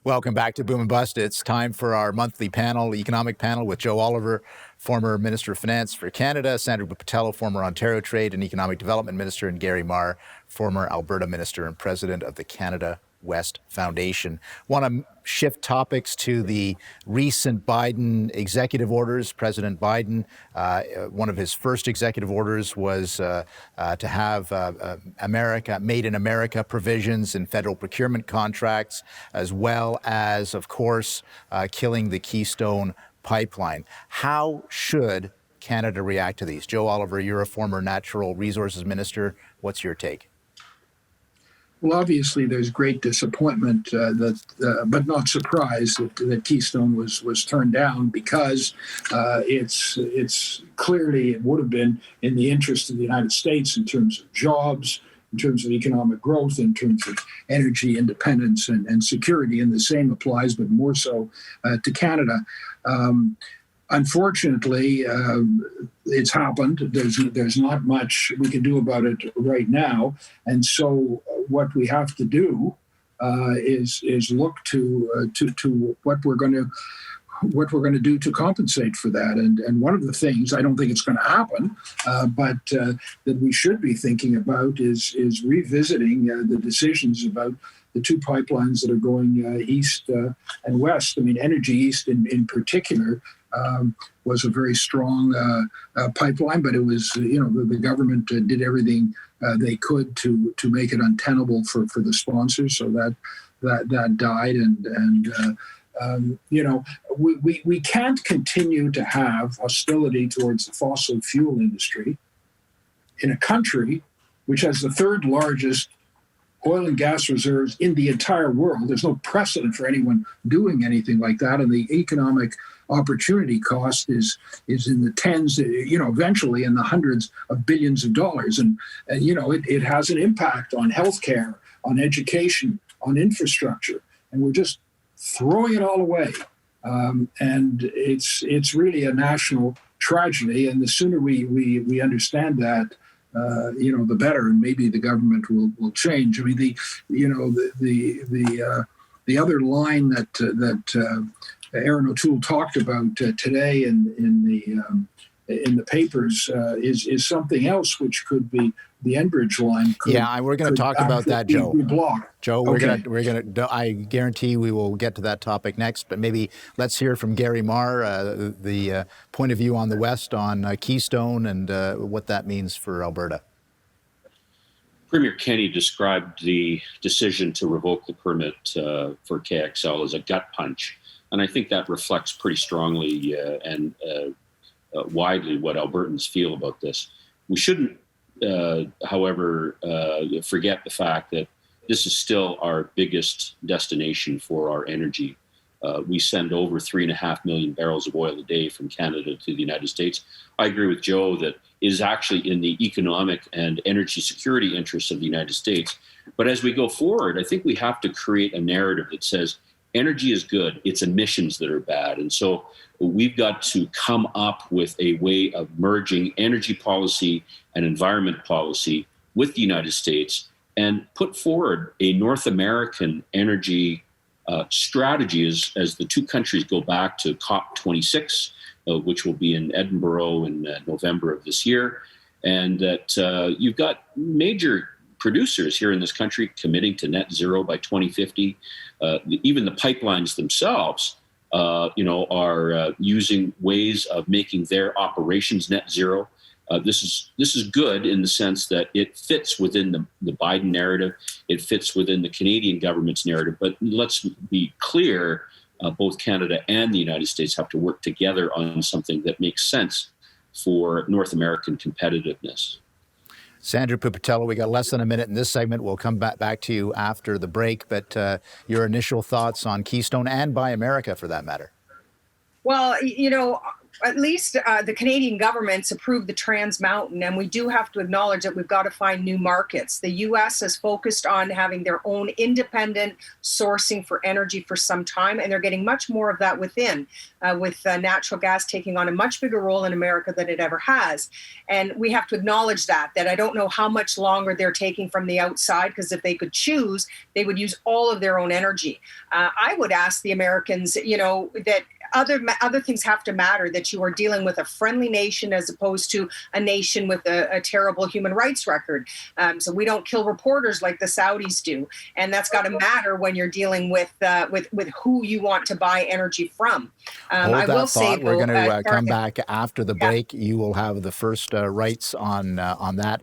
Welcome back to Boom and Bust. It's time for our monthly panel, economic panel, with Joe Oliver, former Minister of Finance for Canada, Sandra Patello, former Ontario Trade and Economic Development Minister, and Gary Marr, former Alberta Minister and President of the Canada West Foundation. Want to shift topics to the recent Biden executive orders. President Biden, one of his first executive orders was to have Made in America provisions in federal procurement contracts, as well as, of course, killing the Keystone pipeline. How should Canada react to these? Joe Oliver, you're a former natural resources minister. What's your take? Well, obviously, there's great disappointment, but not surprise that Keystone was turned down, because it's clearly, it would have been in the interest of the United States in terms of jobs, in terms of economic growth, in terms of energy independence and security, and the same applies, but more so to Canada. Unfortunately, it's happened. There's not much we can do about it right now, and so what we have to do is look to what we're going to do to compensate for that. And one of the things, I don't think it's going to happen, but that we should be thinking about is revisiting the decisions about the two pipelines that are going east and west. I mean, Energy East in particular was a very strong pipeline, but it was, the government did everything they could to make it untenable for the sponsors, so that died. We can't continue to have hostility towards the fossil fuel industry in a country which has the third largest oil and gas reserves in the entire world. There's no precedent for anyone doing anything like that, and the economic opportunity cost is in the tens, eventually in the hundreds of billions of dollars, and it has an impact on healthcare, on education, on infrastructure, and we're just throwing it all away, and it's really a national tragedy. And the sooner we understand that, the better, and maybe the government will change. I mean, the other line that Aaron O'Toole talked about today in the papers is something else, which could be the Enbridge line. We're going to talk about that, Joe. Joe, we're Okay. going to. I guarantee we will get to that topic next. But maybe let's hear from Gary Marr, the point of view on the West on Keystone and what that means for Alberta. Premier Kenney described the decision to revoke the permit for KXL as a gut punch, and I think that reflects pretty strongly and widely what Albertans feel about this. We shouldn't, however, forget the fact that this is still our biggest destination for our energy. We send over 3.5 million barrels of oil a day from Canada to the United States. I agree with Joe that it is actually in the economic and energy security interests of the United States. But as we go forward, I think we have to create a narrative that says energy is good, it's emissions that are bad. And so we've got to come up with a way of merging energy policy and environment policy with the United States and put forward a North American energy strategy as the two countries go back to COP26, which will be in Edinburgh in November of this year. And that you've got major producers here in this country committing to net zero by 2050. Even the pipelines themselves, are using ways of making their operations net zero. This is good in the sense that it fits within the Biden narrative. It fits within the Canadian government's narrative. But let's be clear, both Canada and the United States have to work together on something that makes sense for North American competitiveness. Sandra Patello, we got less than a minute in this segment. We'll come back to you after the break. But your initial thoughts on Keystone and Buy America, for that matter. Well, at least the Canadian government's approved the Trans Mountain, and we do have to acknowledge that we've got to find new markets. The U.S. is focused on having their own independent sourcing for energy for some time, and they're getting much more of that within, with natural gas taking on a much bigger role in America than it ever has. And we have to acknowledge that I don't know how much longer they're taking from the outside, because if they could choose, they would use all of their own energy. I would ask the Americans, that other things have to matter, that you are dealing with a friendly nation as opposed to a nation with a terrible human rights record. So we don't kill reporters like the Saudis do. And that's got to matter when you're dealing with who you want to buy energy from. Hold I that will thought. say, We're though, going to come back after the break. You will have the first rights on that.